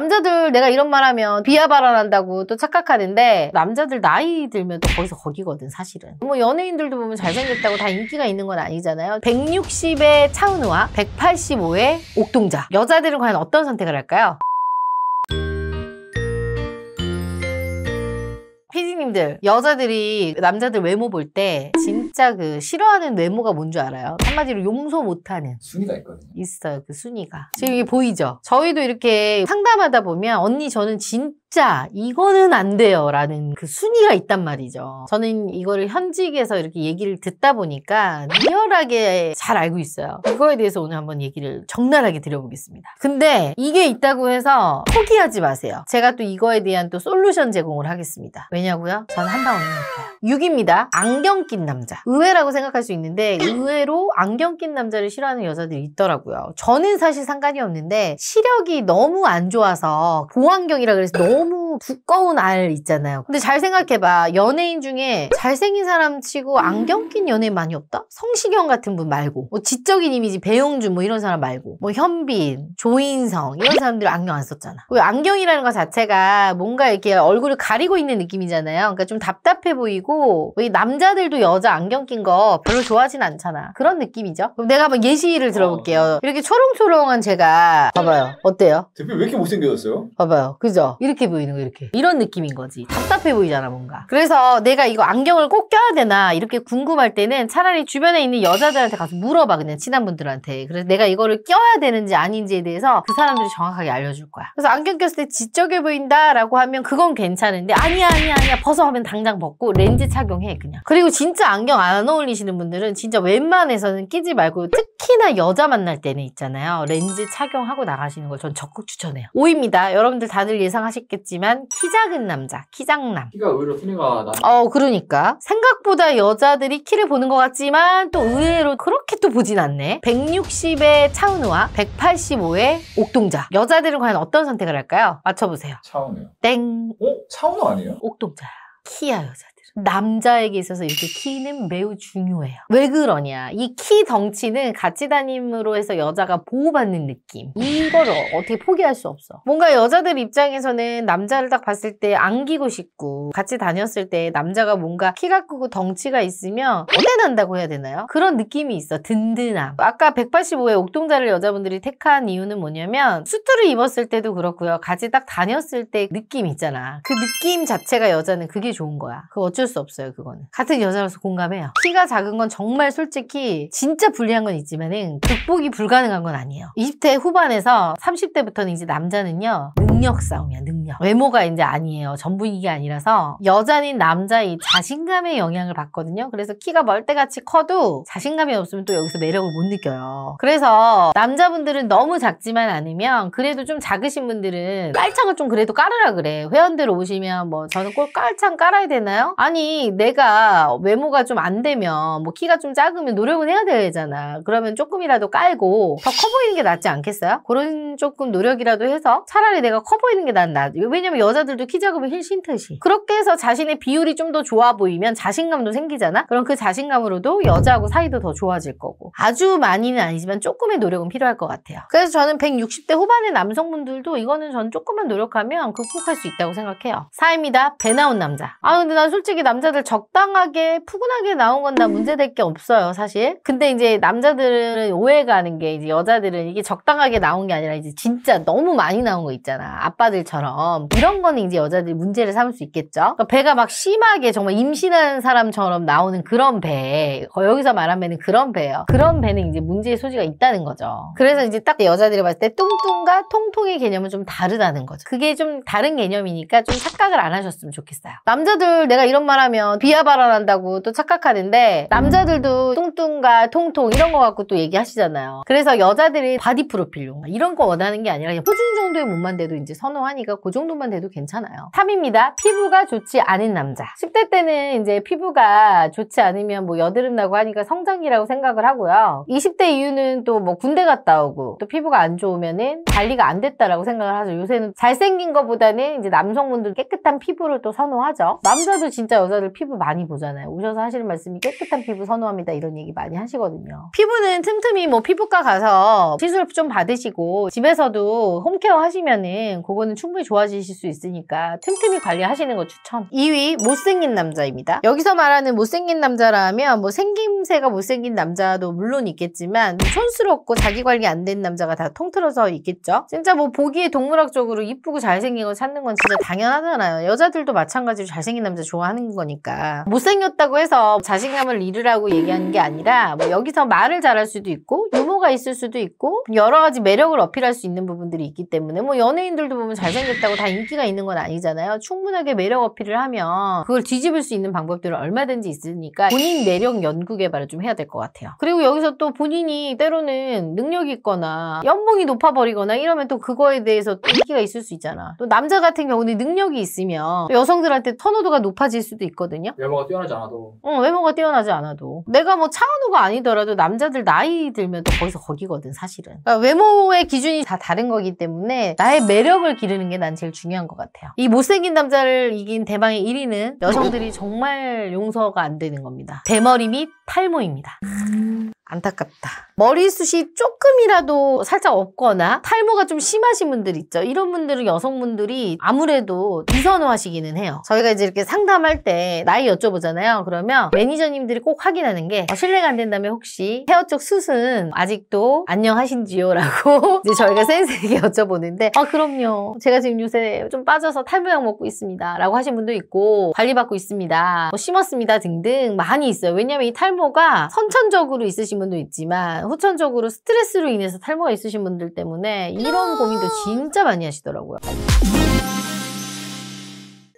남자들 내가 이런 말 하면 비하 발언한다고 또 착각하는데 남자들 나이 들면 또 거기서 거기거든 사실은. 뭐 연예인들도 보면 잘생겼다고 다 인기가 있는 건 아니잖아요. 160의 차은우와 185의 옥동자. 여자들은 과연 어떤 선택을 할까요? 피디님들, 여자들이 남자들 외모 볼 때 진짜 그 싫어하는 외모가 뭔 줄 알아요? 한마디로 용서 못하는 순위가 있거든요. 있어요. 그 순위가. 지금 이게 보이죠? 저희도 이렇게 상담하다 보면 언니 저는 진짜 이거는 안 돼요 라는 그 순위가 있단 말이죠. 저는 이거를 현직에서 이렇게 얘기를 듣다 보니까 리얼하게 잘 알고 있어요. 이거에 대해서 오늘 한번 얘기를 적나라하게 드려보겠습니다. 근데 이게 있다고 해서 포기하지 마세요. 제가 또 이거에 대한 또 솔루션 제공을 하겠습니다. 왜냐고요? 저는 한방 언니니까요. 6입니다. 안경 낀 남자. 의외라고 생각할 수 있는데 의외로 안경 낀 남자를 싫어하는 여자들이 있더라고요. 저는 사실 상관이 없는데 시력이 너무 안 좋아서 보안경이라 그래서 너무 두꺼운 알 있잖아요. 근데 잘 생각해봐. 연예인 중에 잘생긴 사람 치고 안경 낀 연예인 많이 없다? 성시경 같은 분 말고 뭐 지적인 이미지 배용준 뭐 이런 사람 말고 뭐 현빈, 조인성 이런 사람들 안경 안 썼잖아. 안경이라는 것 자체가 뭔가 이렇게 얼굴을 가리고 있는 느낌이잖아요. 그러니까 좀 답답해 보이고 왜 남자들도 여자 안경 낀 거 별로 좋아하진 않잖아. 그런 느낌이죠. 그럼 내가 한번 예시를 들어볼게요. 이렇게 초롱초롱한 제가 봐봐요. 어때요? 대표님 왜 이렇게 못생겨졌어요? 봐봐요. 그죠? 이렇게 보이는 거 이렇게. 이런 느낌인 거지. 답답해 보이잖아 뭔가. 그래서 내가 이거 안경을 꼭 껴야 되나 이렇게 궁금할 때는 차라리 주변에 있는 여자들한테 가서 물어봐. 그냥 친한 분들한테. 그래서 내가 이거를 껴야 되는지 아닌지에 대해서 그 사람들이 정확하게 알려줄 거야. 그래서 안경 꼈을 때 지적해 보인다 라고 하면 그건 괜찮은데 아니야 벗어 하면 당장 벗고 렌즈 착용해 그냥. 그리고 진짜 안경 안 어울리시는 분들은 진짜 웬만해서는 끼지 말고 특히나 여자 만날 때는 있잖아요. 렌즈 착용하고 나가시는 걸 전 적극 추천해요. 5입니다. 여러분들 다들 예상하셨겠지만 키 작은 남자, 키장남. 키가 의외로 순위가 그러니까 생각보다 여자들이 키를 보는 것 같지만 또 의외로 그렇게 또 보진 않네. 160의 차은우와 185의 옥동자. 여자들은 과연 어떤 선택을 할까요? 맞춰보세요. 차은우요. 땡. 차은우 아니에요? 옥동자야. 키야 여자들. 남자에게 있어서 이렇게 키는 매우 중요해요. 왜 그러냐? 이 키 덩치는 같이 다님으로 해서 여자가 보호받는 느낌. 이거를 어떻게 포기할 수 없어. 뭔가 여자들 입장에서는 남자를 딱 봤을 때 안기고 싶고 같이 다녔을 때 남자가 뭔가 키가 크고 덩치가 있으면 어대난다고 해야 되나요? 그런 느낌이 있어. 든든함. 아까 185의 옥동자를 여자분들이 택한 이유는 뭐냐면 수트를 입었을 때도 그렇고요. 같이 딱 다녔을 때 느낌 있잖아. 그 느낌 자체가 여자는 그게 좋은 거야. 그거 어쩔 수 없어요. 그거는. 같은 여자로서 공감해요. 키가 작은 건 정말 솔직히 진짜 불리한 건 있지만은 극복이 불가능한 건 아니에요. 20대 후반에서 30대부터는 이제 남자는요. 능력 싸움이야. 능력. 외모가 이제 아니에요. 전부이게 아니라서 여자인 남자의 자신감의 영향을 받거든요. 그래서 키가 멀때같이 커도 자신감이 없으면 또 여기서 매력을 못 느껴요. 그래서 남자분들은 너무 작지만 않으면 그래도 좀 작으신 분들은 깔창을 좀 그래도 깔으라 그래. 회원들 오시면 뭐 저는 꼭 깔창 깔아야 되나요? 아니 내가 외모가 좀 안 되면 뭐 키가 좀 작으면 노력은 해야 되잖아. 그러면 조금이라도 깔고 더 커 보이는 게 낫지 않겠어요? 그런 조금 노력이라도 해서 차라리 내가 커 보이는 게 낫다. 왜냐면 여자들도 키 작으면 흰신듯이. 그렇게 해서 자신의 비율이 좀 더 좋아 보이면 자신감도 생기잖아? 그럼 그 자신감으로도 여자하고 사이도 더 좋아질 거고. 아주 많이는 아니지만 조금의 노력은 필요할 것 같아요. 그래서 저는 160대 후반의 남성분들도 이거는 전 조금만 노력하면 극복할 수 있다고 생각해요. 4입니다. 배 나온 남자. 근데 난 솔직히 남자들 적당하게 푸근하게 나온 건 나 문제될 게 없어요 사실. 근데 이제 남자들은 오해가 하는 게 이제 여자들은 이게 적당하게 나온 게 아니라 이제 진짜 너무 많이 나온 거 있잖아. 아빠들처럼. 이런 거는 이제 여자들이 문제를 삼을 수 있겠죠. 그러니까 배가 막 심하게 정말 임신한 사람처럼 나오는 그런 배. 여기서 말하면 그런 배예요. 그런 배는 이제 문제의 소지가 있다는 거죠. 그래서 이제 딱 여자들이 봤을 때 뚱뚱과 통통의 개념은 좀 다르다는 거죠. 그게 좀 다른 개념이니까 좀 착각을 안 하셨으면 좋겠어요. 남자들 내가 이런 말 하면 비하 발언한다고 또 착각하는데 남자들도 뚱뚱과 통통 이런 거 갖고 또 얘기하시잖아요. 그래서 여자들이 바디 프로필용 이런 거 원하는 게 아니라 그냥 표준 정도의 몸만 돼도 이제 선호하니까 그 정도만 돼도 괜찮아요. 3입니다. 피부가 좋지 않은 남자. 10대 때는 이제 피부가 좋지 않으면 뭐 여드름 나고 하니까 성장기라고 생각을 하고요. 20대 이유는 또 뭐 군대 갔다 오고 또 피부가 안 좋으면은 관리가 안 됐다라고 생각을 하죠. 요새는 잘생긴 거보다는 이제 남성분들 깨끗한 피부를 또 선호하죠. 남자도 진짜 여자들 피부 많이 보잖아요. 오셔서 하시는 말씀이 깨끗한 피부 선호합니다. 이런 얘기 많이 하시거든요. 피부는 틈틈이 뭐 피부과 가서 시술 좀 받으시고 집에서도 홈케어 하시면은 되면은 그거는 충분히 좋아지실 수 있으니까 틈틈이 관리하시는 거 추천. 2위 못생긴 남자입니다. 여기서 말하는 못생긴 남자라면 뭐 생김새가 못생긴 남자도 물론 있겠지만 촌스럽고 자기 관리 안 된 남자가 다 통틀어서 있겠죠. 진짜 뭐 보기에 동물학적으로 이쁘고 잘생긴 거 찾는 건 진짜 당연하잖아요. 여자들도 마찬가지로 잘생긴 남자 좋아하는 거니까. 못생겼다고 해서 자신감을 잃으라고 얘기하는 게 아니라 뭐 여기서 말을 잘할 수도 있고 유머가 있을 수도 있고 여러 가지 매력을 어필할 수 있는 부분들이 있기 때문에 뭐 연예인들도 보면 잘생겼다고 다 인기가 있는 건 아니잖아요. 충분하게 매력 어필을 하면 그걸 뒤집을 수 있는 방법들은 얼마든지 있으니까 본인 매력 연구 개발을 좀 해야 될 것 같아요. 그리고 여기서 또 본인이 때로는 능력이 있거나 연봉이 높아버리거나 이러면 또 그거에 대해서 또 인기가 있을 수 있잖아. 또 남자 같은 경우는 능력이 있으면 여성들한테 선호도가 높아질 수도 있거든요. 외모가 뛰어나지 않아도. 외모가 뛰어나지 않아도. 내가 뭐 차은우가 아니더라도 남자들 나이 들면 또 거기서 거기거든 사실은. 그러니까 외모의 기준이 다 다른 거기 때문에 나의 매력을 기르는 게 난 제일 중요한 것 같아요. 이 못생긴 남자를 이긴 대망의 1위는 여성들이 정말 용서가 안 되는 겁니다. 대머리 및 탈모입니다. 안타깝다. 머리숱이 조금이라도 살짝 없거나 탈모가 좀 심하신 분들 있죠. 이런 분들은 여성분들이 아무래도 비선호하시기는 해요. 저희가 이제 이렇게 상담할 때 나이 여쭤보잖아요. 그러면 매니저님들이 꼭 확인하는 게 실례가 안 된다면 혹시 헤어 쪽 숱은 아직도 안녕하신지요? 라고 이제 저희가 센스있게 여쭤보는데 그럼요. 제가 지금 요새 좀 빠져서 탈모약 먹고 있습니다. 라고 하신 분도 있고 관리받고 있습니다. 뭐 심었습니다 등등 많이 있어요. 왜냐면 이 탈모가 선천적으로 있으신 분도 있지만 후천적으로 스트레스로 인해서 탈모가 있으신 분들 때문에 이런 고민도 진짜 많이 하시더라고요.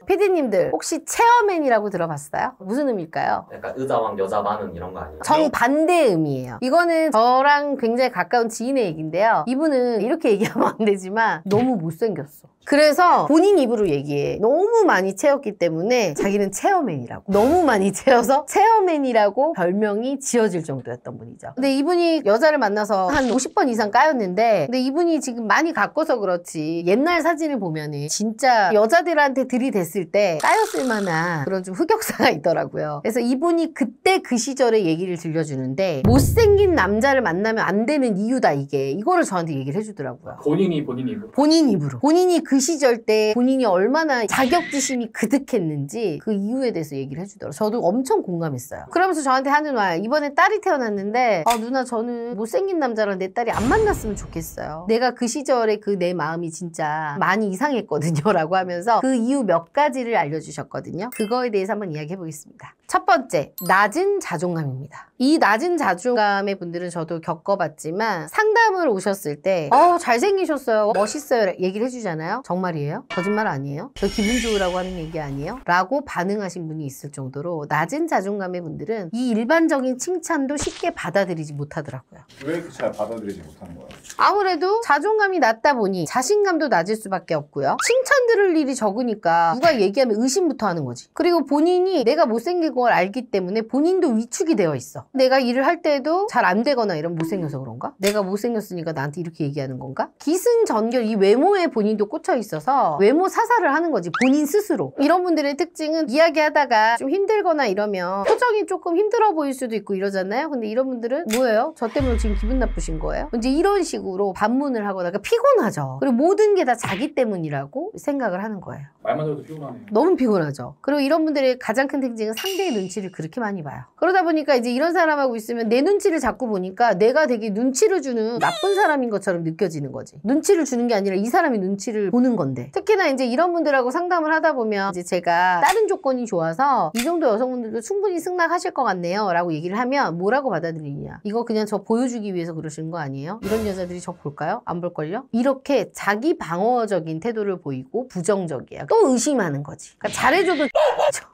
PD님들 혹시 체어맨이라고 들어봤어요? 무슨 의미일까요? 약간 의자왕 여자 많은 이런 거 아니에요? 정반대의 의미예요. 이거는 저랑 굉장히 가까운 지인의 얘기인데요. 이분은 이렇게 얘기하면 안 되지만 너무 못생겼어. 그래서 본인 입으로 얘기해. 너무 많이 채웠기 때문에 자기는 체어맨이라고. 너무 많이 채워서 체어맨이라고 별명이 지어질 정도였던 분이죠. 근데 이분이 여자를 만나서 한 50번 이상 까였는데 근데 이분이 지금 많이 가꿔서 그렇지 옛날 사진을 보면은 진짜 여자들한테 들이댔을 때 까였을 만한 그런 좀 흑역사가 있더라고요. 그래서 이분이 그때 그 시절의 얘기를 들려주는데 못생긴 남자를 만나면 안 되는 이유다 이게. 이거를 저한테 얘기를 해주더라고요. 본인 입으로. 본인 입으로. 본인이 그 시절 때 본인이 얼마나 자격지심이 그득했는지 그 이유에 대해서 얘기를 해주더라고요. 저도 엄청 공감했어요. 그러면서 저한테 하는 말, 이번에 딸이 태어났는데 누나 저는 못생긴 남자랑 내 딸이 안 만났으면 좋겠어요. 내가 그 시절에 그 내 마음이 진짜 많이 이상했거든요 라고 하면서 그 이유 몇 가지를 알려주셨거든요. 그거에 대해서 한번 이야기해 보겠습니다. 첫 번째, 낮은 자존감입니다. 이 낮은 자존감의 분들은 저도 겪어봤지만 상담을 오셨을 때 잘생기셨어요, 멋있어요 얘기를 해주잖아요. 정말이에요? 거짓말 아니에요? 저 기분 좋으라고 하는 얘기 아니에요? 라고 반응하신 분이 있을 정도로 낮은 자존감의 분들은 이 일반적인 칭찬도 쉽게 받아들이지 못하더라고요. 왜 이렇게 잘 받아들이지 못하는 거예요? 아무래도 자존감이 낮다 보니 자신감도 낮을 수밖에 없고요. 칭찬 들을 일이 적으니까 누가 얘기하면 의심부터 하는 거지. 그리고 본인이 내가 못생긴 걸 알기 때문에 본인도 위축이 되어 있어. 내가 일을 할 때도 잘 안 되거나 이러면 못생겨서 그런가? 내가 못생겼으니까 나한테 이렇게 얘기하는 건가? 기승전결 이 외모에 본인도 꽂혀 있어서 외모 사살을 하는 거지. 본인 스스로. 이런 분들의 특징은 이야기하다가 좀 힘들거나 이러면 표정이 조금 힘들어 보일 수도 있고 이러잖아요. 근데 이런 분들은 뭐예요? 저 때문에 지금 기분 나쁘신 거예요? 이제 이런 식으로 반문을 하거나 그러니까 피곤하죠. 그리고 모든 게 다 자기 때문이라고 생각을 하는 거예요. 말만 들어도 피곤하네요. 너무 피곤하죠. 그리고 이런 분들의 가장 큰 특징은 상대의 눈치를 그렇게 많이 봐요. 그러다 보니까 이제 이런 사람하고 있으면 내 눈치를 자꾸 보니까 내가 되게 눈치를 주는 나쁜 사람인 것처럼 느껴지는 거지. 눈치를 주는 게 아니라 이 사람이 눈치를 보는 건데. 특히나 이제 이런 분들하고 상담을 하다 보면 이제 제가 다른 조건이 좋아서 이 정도 여성분들도 충분히 승낙하실 것 같네요 라고 얘기를 하면 뭐라고 받아들이냐. 이거 그냥 저 보여주기 위해서 그러시는 거 아니에요? 이런 여자들이 저 볼까요? 안 볼걸요? 이렇게 자기 방어적인 태도를 보이고 부정적이야. 또 의심하는 거지. 그러니까 잘해줘도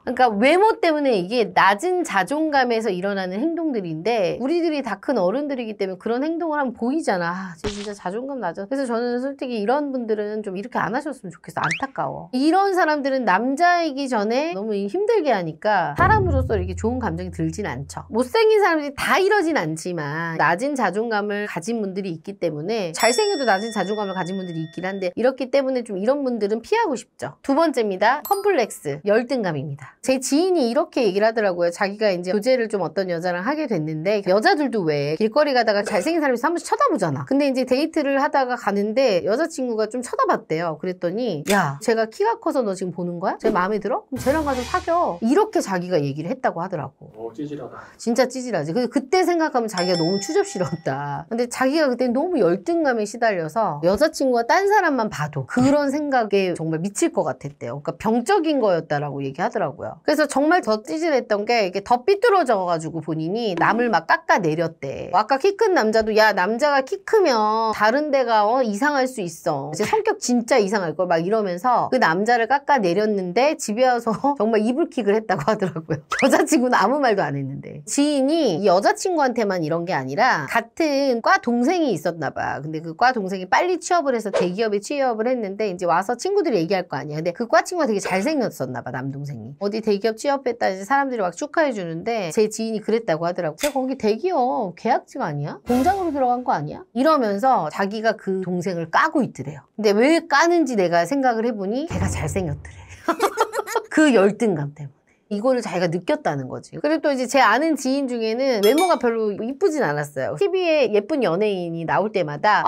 그러니까 외모 때문에 이게 낮은 자존감에서 일어나는 행동들인데 우리들이 다 큰 어른들이기 때문에 그런 행동을 하면 보이잖아. 쟤 진짜 자존감 낮아. 그래서 저는 솔직히 이런 분들은 좀 이렇게 안 하셨으면 좋겠어. 안타까워. 이런 사람들은 남자이기 전에 너무 힘들게 하니까 사람으로서 이렇게 좋은 감정이 들진 않죠. 못생긴 사람들이 다 이러진 않지만 낮은 자존감을 가진 분들이 있기 때문에 잘생겨도 낮은 자존감을 가진 분들이 있긴 한데 이렇기 때문에 좀 이런 분들 분들은 피하고 싶죠. 두 번째입니다. 컴플렉스, 열등감입니다. 제 지인이 이렇게 얘기를 하더라고요. 자기가 이제 교제를 좀 어떤 여자랑 하게 됐는데 여자들도 왜 길거리 가다가 잘생긴 사람이 있으면 한 번씩 쳐다보잖아. 근데 이제 데이트를 하다가 가는데 여자친구가 좀 쳐다봤대요. 그랬더니 야, 제가 키가 커서 너 지금 보는 거야? 쟤 마음에 들어? 그럼 쟤랑 가서 사겨. 이렇게 자기가 얘기를 했다고 하더라고. 찌질하다. 진짜 찌질하지. 근데 그때 생각하면 자기가 너무 추접스러웠다. 근데 자기가 그때 너무 열등감에 시달려서 여자친구가 딴 사람만 봐도 그런 생각에 정말 미칠 것 같았대요. 그러니까 병적인 거였다라고 얘기하더라고요. 그래서 정말 더 찌질했던 게 이게 더 삐뚤어져가지고 본인이 남을 막 깎아내렸대. 아까 키 큰 남자도 야, 남자가 키 크면 다른 데가 이상할 수 있어. 이제 성격 진짜 이상할 걸 막 이러면서 그 남자를 깎아내렸는데 집에 와서 정말 이불킥을 했다고 하더라고요. 여자친구는 아무 말도 안 했는데. 지인이 이 여자친구한테만 이런 게 아니라 같은 과 동생이 있었나 봐. 근데 그 과 동생이 빨리 취업을 해서 대기업에 취업을 했는데 이제 와서 친구들이 얘기할 거 아니야. 근데 그 과 친구가 되게 잘생겼었나 봐, 남동생이. 어디 대기업 취업했다 이제 사람들이 막 축하해 주는데 제 지인이 그랬다고 하더라고. 쟤 거기 대기업 계약직 아니야? 공장으로 들어간 거 아니야? 이러면서 자기가 그 동생을 까고 있더래요. 근데 왜 까는지 내가 생각을 해보니 걔가 잘생겼더래. 그 열등감 때문에. 이거를 자기가 느꼈다는 거지. 그리고 또 이제 제 아는 지인 중에는 외모가 별로 이쁘진 않았어요. TV에 예쁜 연예인이 나올 때마다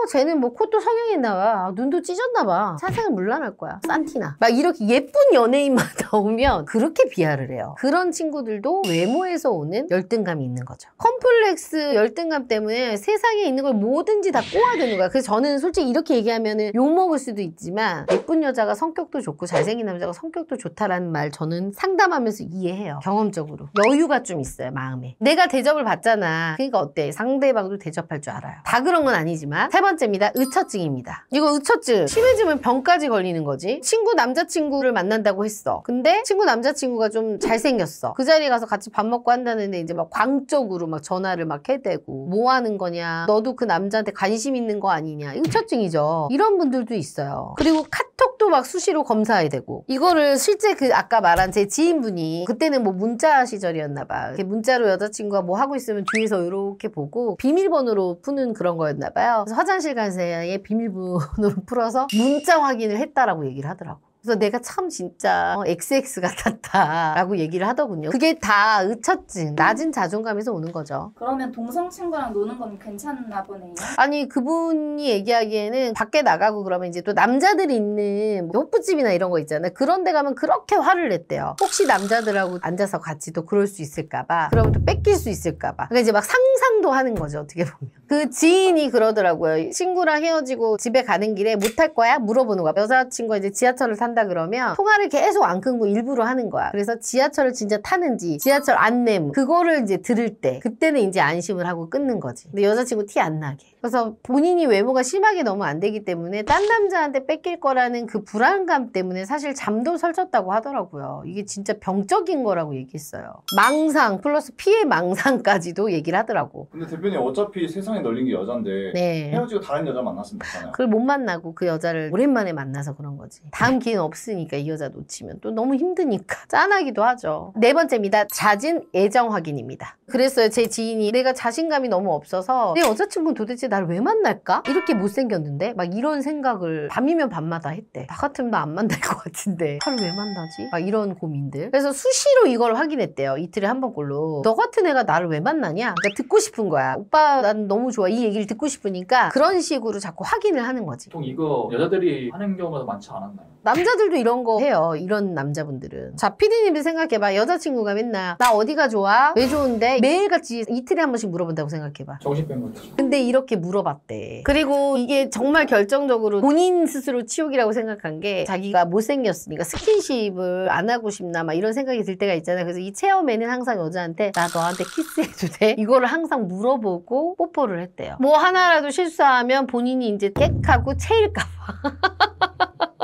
쟤는 뭐 코도 성형했나 봐. 눈도 찢었나 봐. 사생활 물러날 거야. 산티나. 막 이렇게 예쁜 연예인만 나오면 그렇게 비하를 해요. 그런 친구들도 외모에서 오는 열등감이 있는 거죠. 컴플렉스 열등감 때문에 세상에 있는 걸 뭐든지 다 꼬아드는 거야. 그래서 저는 솔직히 이렇게 얘기하면 욕먹을 수도 있지만 예쁜 여자가 성격도 좋고 잘생긴 남자가 성격도 좋다라는 말 저는 상담하면서 이해해요. 경험적으로. 여유가 좀 있어요, 마음에. 내가 대접을 받잖아. 그러니까 어때? 상대방도 대접할 줄 알아요. 다 그런 건 아니지만. 세 번째입니다. 의처증입니다. 이거 의처증. 심해지면 병까지 걸리는 거지. 친구 남자친구를 만난다고 했어. 근데 친구 남자친구가 좀 잘생겼어. 그 자리에 가서 같이 밥 먹고 한다는데 이제 막 광적으로 막 전화를 막 해대고 뭐 하는 거냐? 너도 그 남자한테 관심 있는 거 아니냐? 의처증이죠. 이런 분들도 있어요. 그리고 카톡도 막 수시로 검사해야 되고. 이거를 실제 그 아까 말한 제 지인분이 그때는 뭐 문자 시절이었나 봐. 이렇게 문자로 여자친구가 뭐 하고 있으면 뒤에서 이렇게 보고 비밀번호로 푸는 그런 거였나 봐요. 그래서 화장실 간 사이에 비밀번호로 풀어서 문자 확인을 했다라고 얘기를 하더라고. 그래서 내가 참 진짜 XX 같았다 라고 얘기를 하더군요. 그게 다 의처증, 낮은 자존감에서 오는 거죠. 그러면 동성 친구랑 노는 건 괜찮나 보네요. 아니 그분이 얘기하기에는 밖에 나가고 그러면 이제 또 남자들이 있는 호프집이나 이런 거 있잖아요. 그런 데 가면 그렇게 화를 냈대요. 혹시 남자들하고 앉아서 같이 또 그럴 수 있을까 봐. 그러면 또 뺏길 수 있을까 봐. 그러니까 이제 막 상상도 하는 거죠, 어떻게 보면. 그 지인이 그러더라고요. 친구랑 헤어지고 집에 가는 길에 못 탈 거야? 물어보는 거야. 여자친구가 이제 지하철을 탄다 그러면 통화를 계속 안 끊고 일부러 하는 거야. 그래서 지하철을 진짜 타는지 지하철 안내 그거를 이제 들을 때 그때는 이제 안심을 하고 끊는 거지. 근데 여자친구 티 안 나게. 그래서 본인이 외모가 심하게 너무 안 되기 때문에 딴 남자한테 뺏길 거라는 그 불안감 때문에 사실 잠도 설쳤다고 하더라고요. 이게 진짜 병적인 거라고 얘기했어요. 망상 플러스 피해 망상까지도 얘기를 하더라고. 근데 대표님 어차피 세상에 널린 게 여잔데 네. 헤어지고 다른 여자 만났으면 좋잖아요. 그걸 못 만나고 그 여자를 오랜만에 만나서 그런 거지. 다음 기회는 없으니까 이 여자 놓치면 또 너무 힘드니까 짠하기도 하죠. 네 번째입니다. 잦은 애정 확인입니다. 그랬어요. 제 지인이 내가 자신감이 너무 없어서 내 여자친구는 도대체 날 왜 만날까? 이렇게 못생겼는데? 막 이런 생각을 밤이면 밤마다 했대. 나 같으면 나 안 만날 것 같은데 나를 왜 만나지? 막 이런 고민들. 그래서 수시로 이걸 확인했대요. 이틀에 한 번꼴로. 너 같은 애가 나를 왜 만나냐? 그러니까 듣고 싶은 거야. 오빠 난 너무 좋아. 이 얘기를 듣고 싶으니까 그런 식으로 자꾸 확인을 하는 거지. 보통 이거 여자들이 하는 경우가 많지 않았나요? 남자들도 이런 거 해요. 이런 남자분들은. 자, 피디님도 생각해봐. 여자친구가 맨날 나 어디가 좋아? 왜 좋은데? 매일같이 이틀에 한 번씩 물어본다고 생각해봐. 정신병 같죠. 근데 이렇게 물어봤대. 그리고 이게 정말 결정적으로 본인 스스로 치욕이라고 생각한 게 자기가 못생겼으니까 스킨십을 안 하고 싶나 막 이런 생각이 들 때가 있잖아요. 그래서 이 체험에는 항상 여자한테 나 너한테 키스해도 돼? 이거를 항상 물어보고 뽀뽀를 했대요. 뭐 하나라도 실수하면 본인이 이제 객하고 체일까 봐.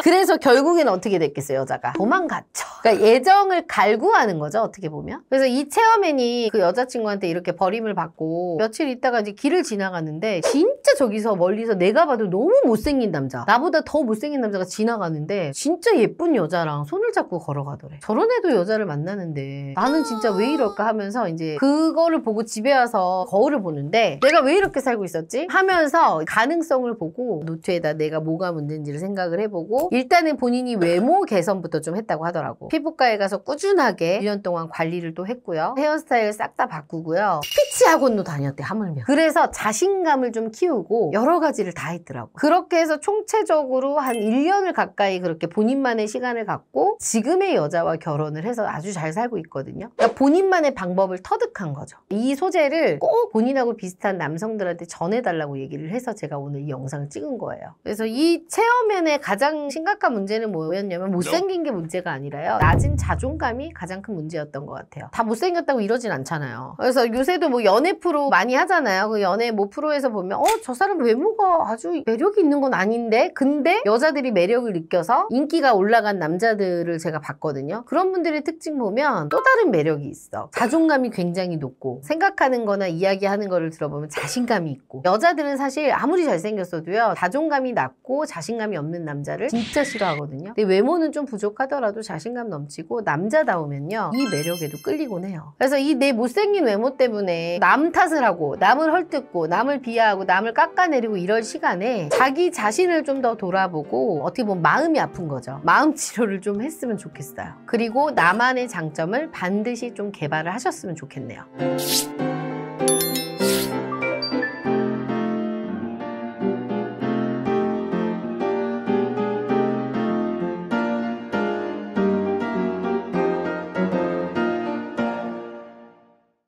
그래서 결국에는 어떻게 됐겠어요, 여자가? 도망갔죠. 그러니까 애정을 갈구하는 거죠, 어떻게 보면. 그래서 이 체어맨이 그 여자친구한테 이렇게 버림을 받고 며칠 있다가 이제 길을 지나가는데 진짜 저기서 멀리서 내가 봐도 너무 못생긴 남자, 나보다 더 못생긴 남자가 지나가는데 진짜 예쁜 여자랑 손을 잡고 걸어가더래. 저런 애도 여자를 만나는데 나는 진짜 왜 이럴까 하면서 이제 그거를 보고 집에 와서 거울을 보는데 내가 왜 이렇게 살고 있었지? 하면서 가능성을 보고 노트에다 내가 뭐가 문제인지를 생각을 해보고 일단은 본인이 외모 개선부터 좀 했다고 하더라고. 피부과에 가서 꾸준하게 1년 동안 관리를 또 했고요. 헤어스타일 싹 다 바꾸고요. 스피치 학원도 다녔대, 하물며. 그래서 자신감을 좀 키우고 여러 가지를 다 했더라고. 그렇게 해서 총체적으로 한 1년을 가까이 그렇게 본인만의 시간을 갖고 지금의 여자와 결혼을 해서 아주 잘 살고 있거든요. 그러니까 본인만의 방법을 터득한 거죠. 이 소재를 꼭 본인하고 비슷한 남성들한테 전해달라고 얘기를 해서 제가 오늘 이 영상을 찍은 거예요. 그래서 이 체어맨의 가장 심각한 문제는 뭐였냐면 못생긴 게 문제가 아니라요. 낮은 자존감이 가장 큰 문제였던 것 같아요. 다 못생겼다고 이러진 않잖아요. 그래서 요새도 뭐 연애 프로 많이 하잖아요. 그 연애 뭐 프로에서 보면 저 사람 외모가 아주 매력이 있는 건 아닌데 근데 여자들이 매력을 느껴서 인기가 올라간 남자들을 제가 봤거든요. 그런 분들의 특징 보면 또 다른 매력이 있어. 자존감이 굉장히 높고 생각하는 거나 이야기하는 거를 들어보면 자신감이 있고 여자들은 사실 아무리 잘생겼어도요 자존감이 낮고 자신감이 없는 남자를 진짜 싫어하거든요. 근데 외모는 좀 부족하더라도 자신감 넘치고 남자다우면요 이 매력에도 끌리곤 해요. 그래서 이 내 못생긴 외모 때문에 남 탓을 하고 남을 헐뜯고 남을 비하하고 남을 깎아내리고 이럴 시간에 자기 자신을 좀 더 돌아보고 어떻게 보면 마음이 아픈 거죠. 마음 치료를 좀 했으면 좋겠어요. 그리고 나만의 장점을 반드시 좀 개발을 하셨으면 좋겠네요.